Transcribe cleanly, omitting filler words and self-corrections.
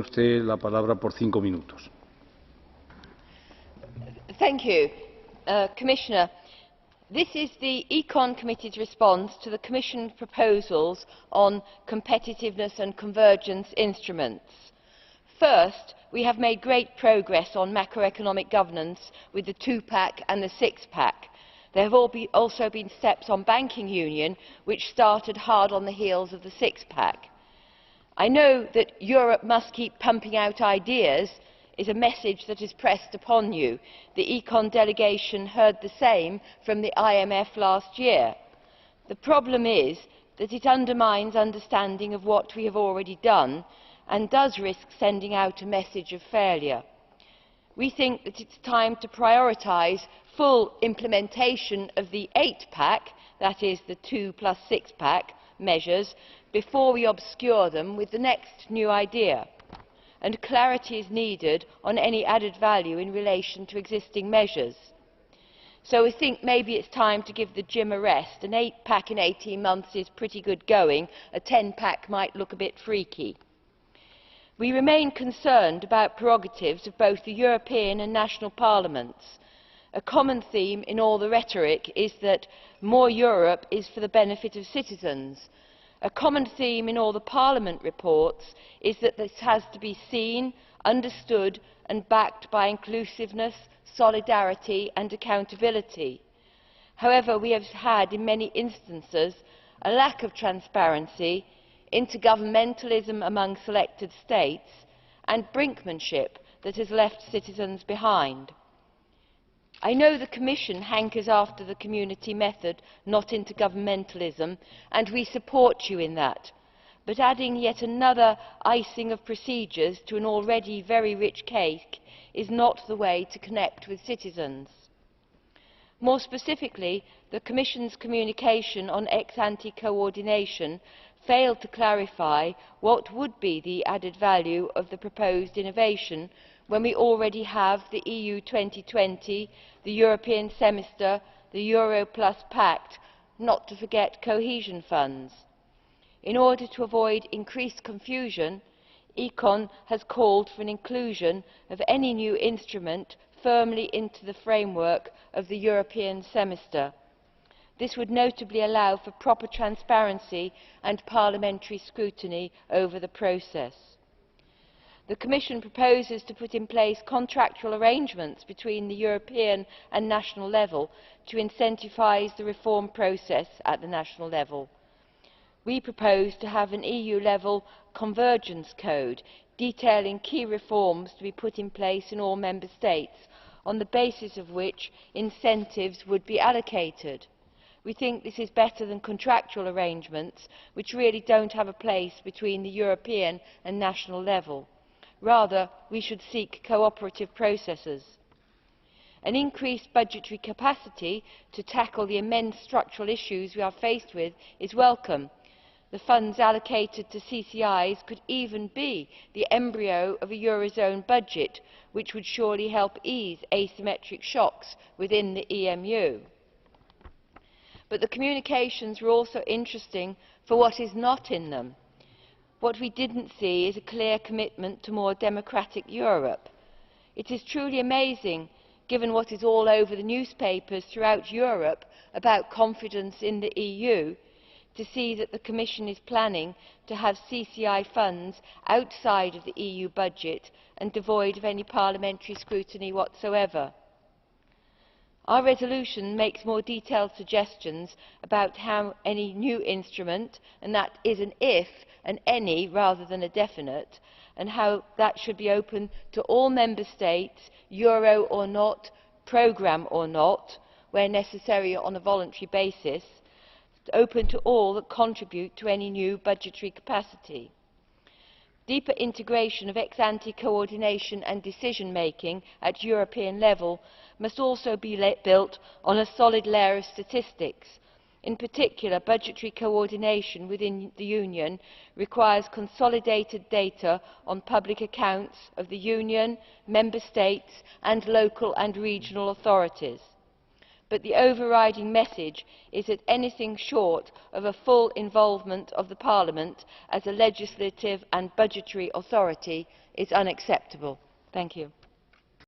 usted la palabra por 5 minutos. Thank you, Commissioner. This is the Econ Committee's response to the Commission's proposals on competitiveness and convergence instruments. First, we have made great progress on macroeconomic governance with the two-pack and the six-pack. There have also been steps on banking union which started hard on the heels of the six-pack. I know that Europe must keep pumping out ideas is a message that is pressed upon you. The Econ delegation heard the same from the IMF last year. The problem is that it undermines understanding of what we have already done and does risk sending out a message of failure. We think that it's time to prioritise full implementation of the eight-pack, that is the 2 plus 6-pack measures, before we obscure them with the next new idea. And clarity is needed on any added value in relation to existing measures. So we think maybe it's time to give the gym a rest. An 8-pack in 18 months is pretty good going. A 10-pack might look a bit freaky. We remain concerned about prerogatives of both the European and national parliaments. A common theme in all the rhetoric is that more Europe is for the benefit of citizens. A common theme in all the Parliament reports is that this has to be seen, understood and backed by inclusiveness, solidarity and accountability. However, we have had in many instances a lack of transparency, intergovernmentalism among selected states and brinkmanship that has left citizens behind. I know the Commission hankers after the community method, not intergovernmentalism, and we support you in that. But adding yet another icing of procedures to an already very rich cake is not the way to connect with citizens. More specifically, the Commission's communication on ex-ante coordination failed to clarify what would be the added value of the proposed innovation when we already have the EU 2020, the European Semester, the Euro Plus Pact, not to forget cohesion funds. In order to avoid increased confusion, Econ has called for an inclusion of any new instrument firmly into the framework of the European Semester. This would notably allow for proper transparency and parliamentary scrutiny over the process. The Commission proposes to put in place contractual arrangements between the European and national level to incentivise the reform process at the national level. We propose to have an EU-level convergence code detailing key reforms to be put in place in all Member States, on the basis of which incentives would be allocated. We think this is better than contractual arrangements, which really don't have a place between the European and national level. Rather, we should seek cooperative processes. An increased budgetary capacity to tackle the immense structural issues we are faced with is welcome. The funds allocated to CCIs could even be the embryo of a Eurozone budget, which would surely help ease asymmetric shocks within the EMU. But the communications were also interesting for what is not in them. What we didn't see is a clear commitment to more democratic Europe. It is truly amazing, given what is all over the newspapers throughout Europe about confidence in the EU, to see that the Commission is planning to have CCI funds outside of the EU budget and devoid of any parliamentary scrutiny whatsoever. Our resolution makes more detailed suggestions about how any new instrument, and that is an if, an any rather than a definite, and how that should be open to all Member States, Euro or not, programme or not, where necessary on a voluntary basis, open to all that contribute to any new budgetary capacity. Deeper integration of ex-ante coordination and decision-making at European level must also be built on a solid layer of statistics. In particular, budgetary coordination within the Union requires consolidated data on public accounts of the Union, Member States and local and regional authorities. but the overriding message is that anything short of a full involvement of the Parliament as a legislative and budgetary authority is unacceptable. Thank you.